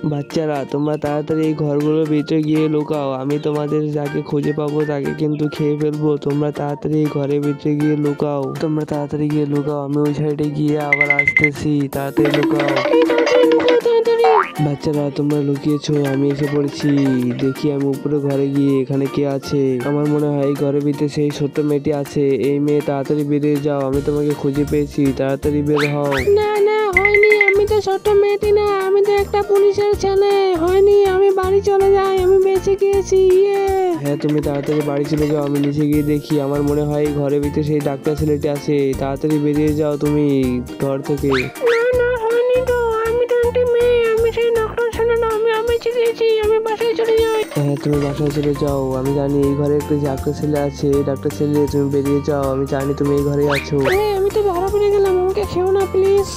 বাচ্চারা তোমরা তাড়াতাড়ি এই ঘরগুলোর ভিতরে গিয়ে লুকাও, আমি তোমাদের যাকে খুঁজে পাবো তাকে কিন্তু খেয়ে ফেলবো। তোমরা তাড়াতাড়ি এই ঘরের ভিতরে গিয়ে লুকাও, তোমরা তাড়াতাড়ি গিয়ে লুকাও, আমি ওই সাইডে গিয়ে আবার আসতেছি, তাড়াতাড়ি লুকাও। বাচ্চারা তোমরা লুকিয়েছো, আমি এসে পড়েছি। দেখি আমি উপরে ঘরে গিয়ে এখানে কে আছে। আমার মনে হয় এই ঘরের ভিতরে সেই ছোট্ট মেয়েটি আছে। এই মেয়ে তাড়াতাড়ি বেরিয়ে যাও, আমি তোমাকে খুঁজে পেয়েছি, তাড়াতাড়ি বের হও। না না হয়নি, আমি তো ছোট্ট মেয়েটি না, আমি তো একটা পুলিশের ছেলে। হয়নি, আমি বাড়ি চলে যাই, আমি বেঁচে গিয়েছি। হ্যাঁ তুমি তাড়াতাড়ি বাড়ি চলে যাও, আমি নিচে গিয়ে দেখি। আমার মনে হয় এই ঘরের ভিতরে সেই ডাক্তার ছেলেটি আছে, তাড়াতাড়ি বেরিয়ে যাও তুমি ঘর থেকে। না না হয়নি তো, আমি তো একটা মেয়ে, আমি সেই ডাক্তার ছেলে না, আমি বেঁচে গিয়েছি, আমি বাসায় চলে যাই। হ্যাঁ তুমি বাসায় চলে যাও, আমি জানি এই ঘরে একটা ডাক্তার ছেলে আছে। এই ডাক্তার ছেলে তুমি বেরিয়ে যাও, আমি জানি তুমি এই ঘরে আছো। আমি তো ধরা পড়ে গেলাম, আমাকে খেও না প্লিজ।